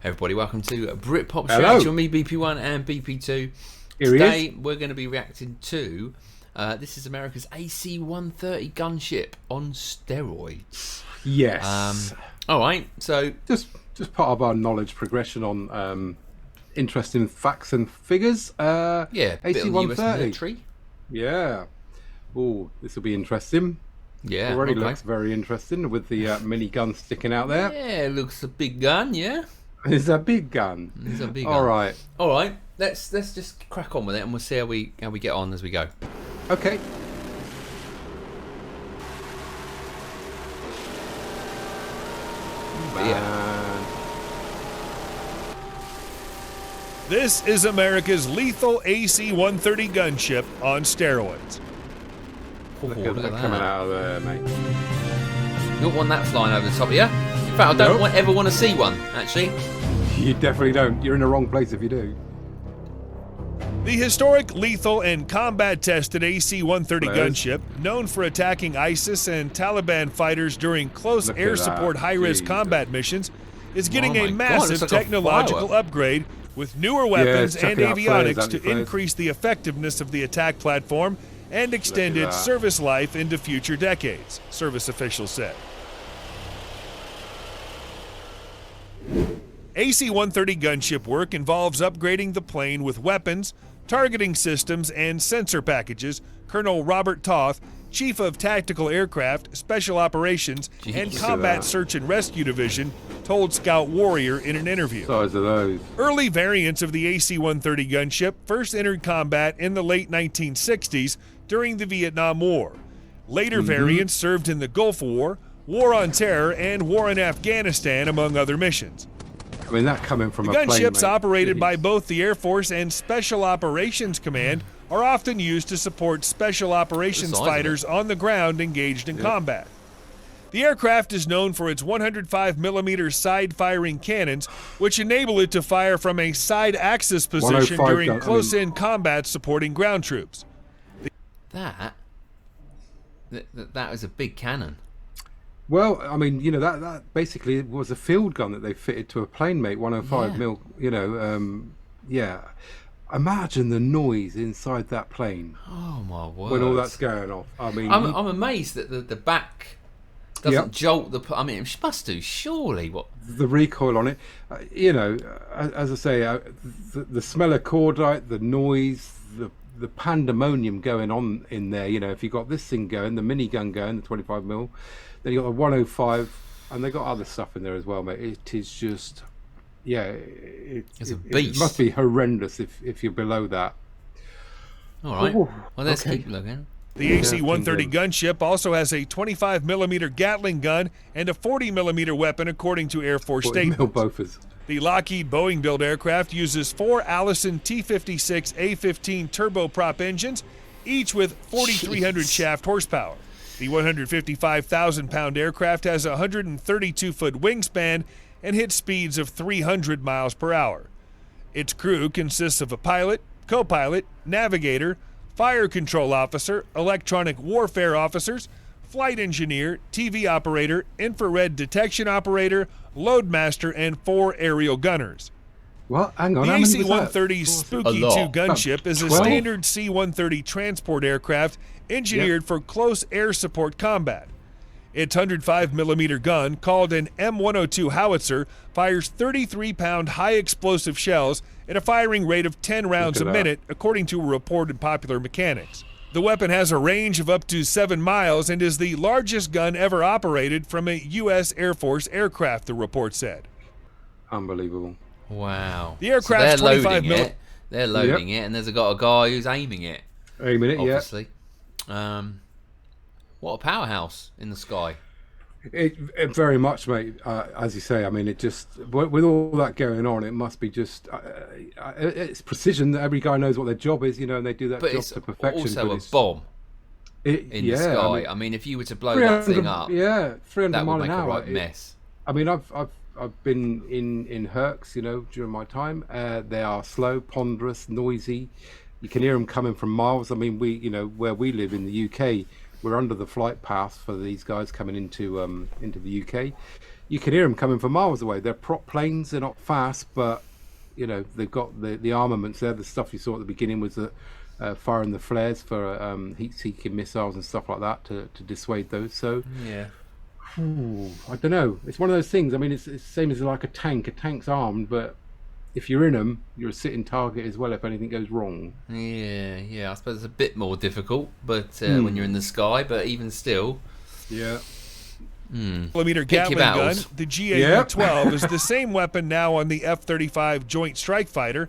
Everybody, welcome to Britpop Hello. Show. Me, BP1 and BP2. Here Today, we're going to be reacting to this is America's AC-130 gunship on steroids. Yes. All right, so just part of our knowledge progression on interesting facts and figures. yeah, bit on the US military. Yeah. Oh, this will be interesting. Yeah, already looks very interesting with the mini gun sticking out there. Yeah, it looks a big gun. Yeah, it's a big gun. It's a big gun. All right. All right. Let's just crack on with it, and we'll see how we get on as we go. Okay. Man. This is America's lethal AC-130 gunship on steroids. Look at that coming out of there, mate. You don't want that flying over the top of you. In fact, I don't ever want to see one, actually. You definitely don't. You're in the wrong place if you do. The historic, lethal, and combat-tested AC-130 gunship, known for attacking ISIS and Taliban fighters during close air support high-risk combat missions, is getting a massive technological upgrade with newer weapons and avionics to increase the effectiveness of the attack platform and extend its service life into future decades, service officials said. AC-130 gunship work involves upgrading the plane with weapons, targeting systems, and sensor packages, Colonel Robert Toth, Chief of Tactical Aircraft, Special Operations, and Combat Search and Rescue Division, told Scout Warrior in an interview. Size of those. Early variants of the AC-130 gunship first entered combat in the late 1960s during the Vietnam War. Later variants served in the Gulf War, War on Terror, and War in Afghanistan, among other missions. I mean, that coming from the a plane, gunships operated by both the Air Force and Special Operations Command are often used to support Special Operations fighters on the ground engaged in combat. The aircraft is known for its 105mm side-firing cannons, which enable it to fire from a side-axis position during close-in combat supporting ground troops. That was a big cannon. Well, I mean, you know, that basically was a field gun that they fitted to a plane, mate. 105 mil, you know, yeah. Imagine the noise inside that plane. Oh my word! When all that's going off, I mean, I'm amazed that the back doesn't jolt the. I mean, it must do surely. What the recoil on it, you know, as I say, the smell of cordite, the noise, the pandemonium going on in there. You know, if you got this thing going, the minigun going, the 25 mil. Then you got the 105, and they got other stuff in there as well, mate. It is just, yeah, it's a beast. It must be horrendous if you're below that. All right. Ooh, well, let's keep looking. The AC-130 gunship also has a 25mm Gatling gun and a 40mm weapon, according to Air Force statements. The Lockheed Boeing-built aircraft uses 4 Allison T-56A-15 turboprop engines, each with 4,300 shaft horsepower. The 155,000-pound aircraft has a 132-foot wingspan and hits speeds of 300 miles per hour. Its crew consists of a pilot, co-pilot, navigator, fire control officer, electronic warfare officers, flight engineer, TV operator, infrared detection operator, loadmaster, and 4 aerial gunners. What? Hang on. The AC-130 Spooky 2 gunship is a standard C-130 transport aircraft engineered for close air support combat. Its 105mm gun, called an M102 howitzer, fires 33-pound high-explosive shells at a firing rate of 10 rounds a minute, according to a report in Popular Mechanics. The weapon has a range of up to 7 miles and is the largest gun ever operated from a U.S. Air Force aircraft, the report said. Unbelievable. Wow. The aircraft's 25mm. They're loading it, and there's got a guy who's aiming it. Aiming it, obviously. What a powerhouse in the sky. It very much, mate. As you say, I mean, it just with all that going on, it must be just it's precision. Every guy knows what their job is, you know, and they do that job to perfection. Also, a bomb in the sky. I mean, if you were to blow that thing up, 300 mile an hour, right mess. I mean, I've been in Hercs, you know, during my time. They are slow, ponderous, noisy. You can hear them coming from miles. I mean, you know, where we live in the UK, we're under the flight path for these guys coming into the UK. You can hear them coming from miles away. They're prop planes. They're not fast, but you know they've got the armaments there. The stuff you saw at the beginning was firing the flares for heat-seeking missiles and stuff like that to dissuade those. So yeah. I don't know. It's one of those things. I mean, it's the same as like a tank. A tank's armed, but if you're in them, you're a sitting target as well if anything goes wrong. Yeah. I suppose it's a bit more difficult, but when you're in the sky, but even still. Yeah. Millimeter Gatling gun, the GAU-12 is the same weapon now on the F-35 Joint Strike Fighter.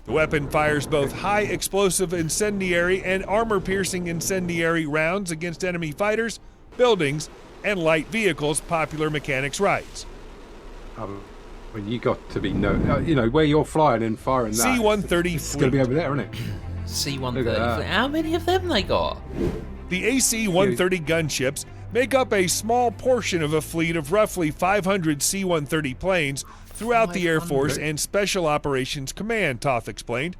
The weapon fires both high explosive incendiary and armor-piercing incendiary rounds against enemy fighters, buildings, and light vehicles, popular mechanics writes. When you got to be you know where you're flying and firing that. C-130 it's going to be over there, isn't it? C-130. How many of them they got? The AC-130 gunships make up a small portion of a fleet of roughly 500 C-130 planes throughout the Air Force and Special Operations Command, Toth explained.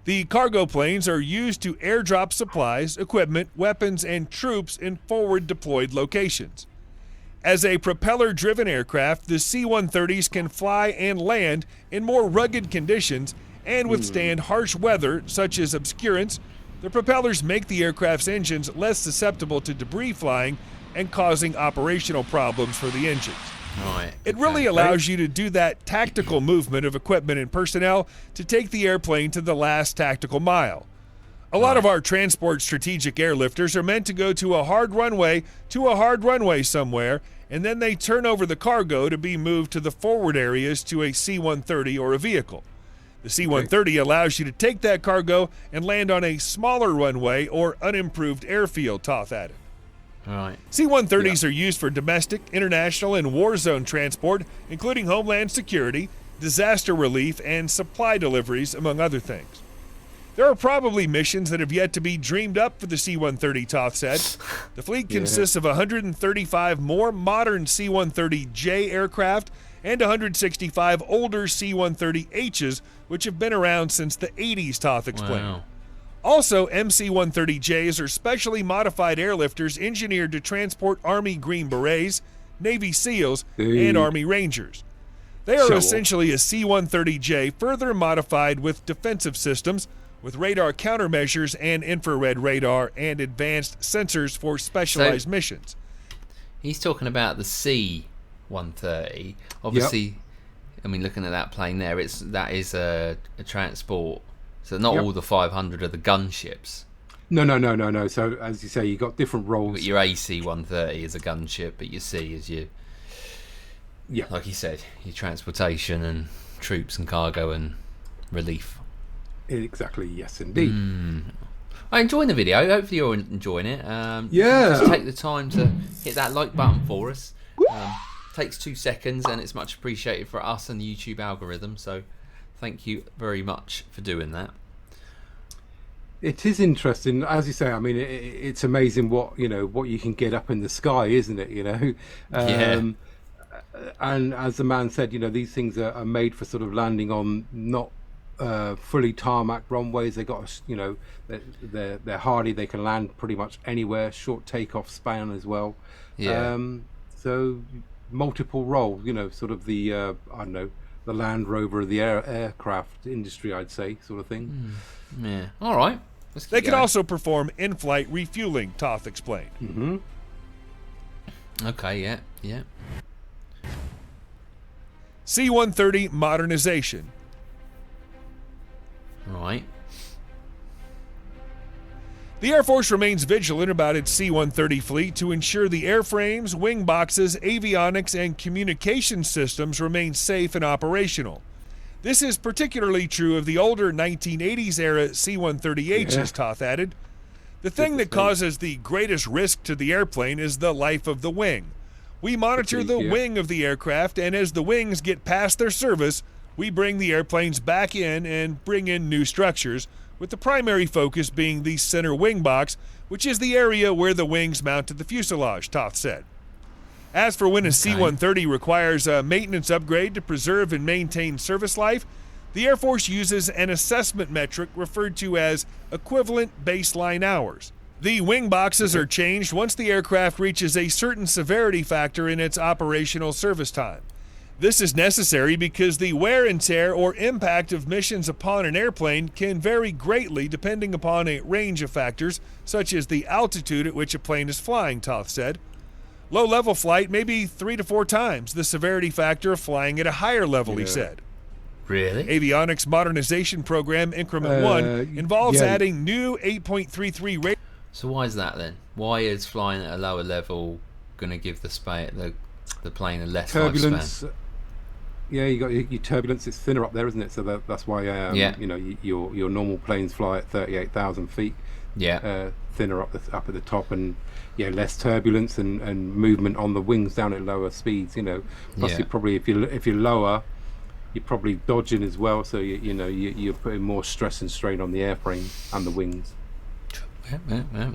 The cargo planes are used to airdrop supplies, equipment, weapons, and troops in forward deployed locations. As a propeller-driven aircraft, the C-130s can fly and land in more rugged conditions and withstand harsh weather such as obscurance. The propellers make the aircraft's engines less susceptible to debris flying and causing operational problems for the engines. Right. It really allows you to do that tactical movement of equipment and personnel to take the airplane to the last tactical mile. A lot of our transport strategic airlifters are meant to go to a hard runway somewhere, and then they turn over the cargo to be moved to the forward areas to a C-130 or a vehicle. The C-130 allows you to take that cargo and land on a smaller runway or unimproved airfield, Toth added. Right. C-130s are used for domestic, international, and war zone transport, including homeland security, disaster relief, and supply deliveries, among other things. There are probably missions that have yet to be dreamed up for the C-130, Toth said. The fleet consists of 135 more modern C-130J aircraft and 165 older C-130Hs, which have been around since the 80s, Toth explained. Wow. Also, MC-130Js are specially modified airlifters engineered to transport Army Green Berets, Navy SEALs, and Army Rangers. They are essentially a C-130J further modified with defensive systems, with radar countermeasures and infrared radar and advanced sensors for specialized missions. He's talking about the C-130. Obviously, I mean, looking at that plane there, that is a transport. So not all the 500 are the gunships. No. So as you say, you got different roles. But your AC-130 is a gunship, but your C is your, like you said, your transportation and troops and cargo and relief. Exactly. Yes, indeed. I'm enjoying the video. Hopefully you're enjoying it. Just take the time to hit that like button for us. Takes 2 seconds, and it's much appreciated for us and the YouTube algorithm. So thank you very much for doing that. It is interesting, as you say. I mean, it's amazing what you can get up in the sky, isn't it? And as the man said, these things are made for sort of landing on not fully tarmac runways. They got, they're hardy. They can land pretty much anywhere. Short takeoff span as well. So multiple roles. Sort of the the Land Rover of the aircraft industry, I'd say, sort of thing. Yeah. All right. They can also perform in-flight refueling, Toth explained. Okay. Yeah. C-130 modernization. Right. The Air Force remains vigilant about its C-130 fleet to ensure the airframes, wing boxes, avionics, and communication systems remain safe and operational. This is particularly true of the older 1980s-era C-130Hs, Toth added. The thing that causes the greatest risk to the airplane is the life of the wing. We monitor the wing of the aircraft, and as the wings get past their service, we bring the airplanes back in and bring in new structures, with the primary focus being the center wing box, which is the area where the wings mount to the fuselage, Toth said. As for when a C-130 requires a maintenance upgrade to preserve and maintain service life, the Air Force uses an assessment metric referred to as equivalent baseline hours. The wing boxes are changed once the aircraft reaches a certain severity factor in its operational service time. This is necessary because the wear and tear or impact of missions upon an airplane can vary greatly depending upon a range of factors, such as the altitude at which a plane is flying, Toth said. Low-level flight may be 3 to 4 times the severity factor of flying at a higher level, he said. Really? Avionics Modernization Program Increment 1 involves adding new 8.33 radar. So why is that then? Why is flying at a lower level going to give the plane a less turbulence? Lifespan? Yeah, you got your turbulence. It's thinner up there, isn't it? So that's why you know your normal planes fly at 38,000 feet. Yeah. Thinner up at the top, and less turbulence and movement on the wings down at lower speeds. You know, plus you probably if you're lower, you're probably dodging as well. So you're putting more stress and strain on the airframe and the wings.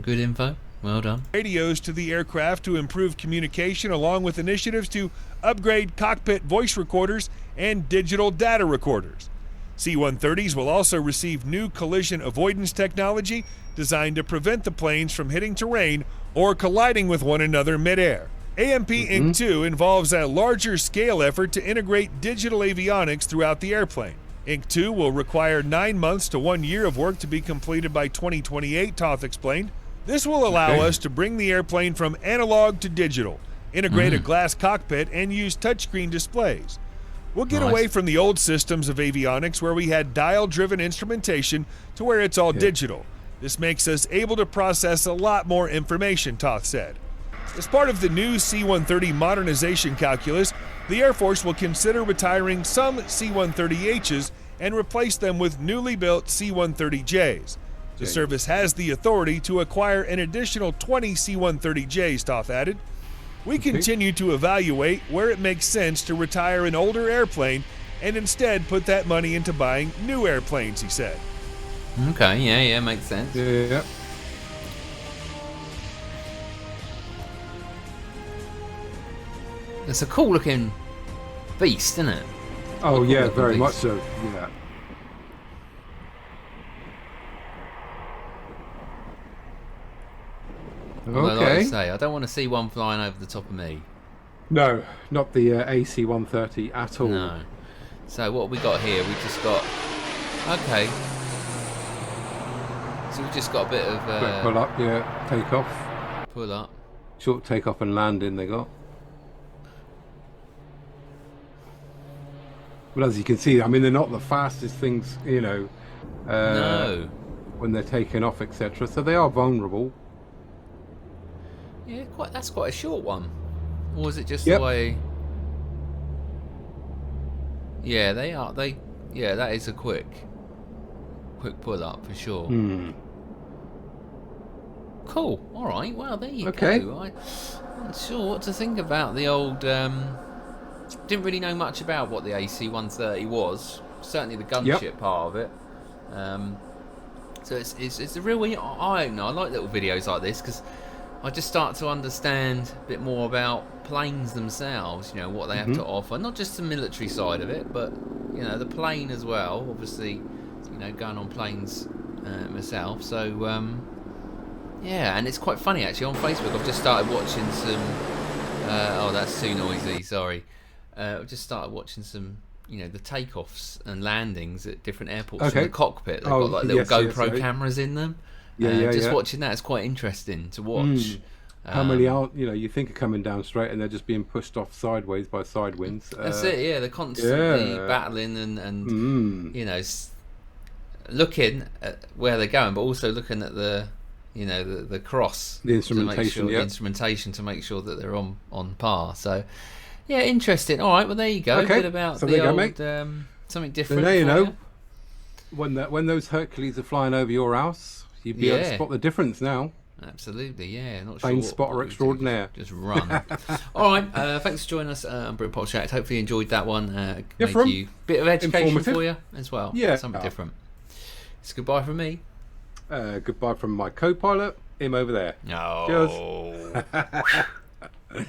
Good info. Well done. Radios to the aircraft to improve communication, along with initiatives to upgrade cockpit voice recorders and digital data recorders. C-130s will also receive new collision avoidance technology designed to prevent the planes from hitting terrain or colliding with one another midair. AMP Inc. 2 involves a larger scale effort to integrate digital avionics throughout the airplane. Inc. 2 will require 9 months to 1 year of work to be completed by 2028, Toth explained. This will allow us to bring the airplane from analog to digital, integrate a glass cockpit, and use touchscreen displays. We'll get away from the old systems of avionics where we had dial-driven instrumentation to where it's all digital. This makes us able to process a lot more information, Toth said. As part of the new C-130 modernization calculus, the Air Force will consider retiring some C-130Hs and replace them with newly built C-130Js. The service has the authority to acquire an additional 20 C-130Js, Toth added. We continue to evaluate where it makes sense to retire an older airplane and instead put that money into buying new airplanes, he said. Okay, yeah, makes sense. Yeah. It's a cool looking beast, isn't it? Oh yeah, very much so. Yeah. Although, like I say, I don't want to see one flying over the top of me. No, not the AC-130 at all. No. So what have we got here? We just got... Okay. So we've just got a bit of... pull up, takeoff. Pull up. Short takeoff and landing they got. Well, as you can see, I mean, they're not the fastest things, no. When they're taking off, etc. So they are vulnerable. Yeah, that's quite a short one. Or was it just the way... Yeah, they are. Yeah, that is a quick pull up for sure. Cool. All right. Well, there you go. I'm not sure what to think about the old... Didn't really know much about what the AC-130 was. Certainly the gunship part of it. So it's a real eye-opener. I like little videos like this because I just start to understand a bit more about planes themselves, what they have to offer. Not just the military side of it, but, the plane as well. Obviously, going on planes myself. So, and it's quite funny, actually. On Facebook, I've just started watching some... oh, that's too noisy, sorry. I've just started watching some... the takeoffs and landings at different airports from the cockpit. They've got like little GoPro cameras in in them. Just watching that is quite interesting to watch. How many are you think are coming down straight and they're just being pushed off sideways by side winds? That's it. Yeah, they're constantly battling and looking at where they're going, but also looking at the the cross, the instrumentation, the instrumentation to make sure that they're on par. So. Yeah, interesting. All right, well there you go. A bit about the old something different. So now when those Hercules are flying over your house, you'd be able to spot the difference now. Absolutely, yeah. Not Plane sure. spotter extraordinaire. Just run. All right, thanks for joining us on BritPop Chat. Hopefully you enjoyed that one. Made you a bit of education for you as well. Yeah, something different. It's goodbye from me. Goodbye from my co-pilot, him over there. No. Cheers.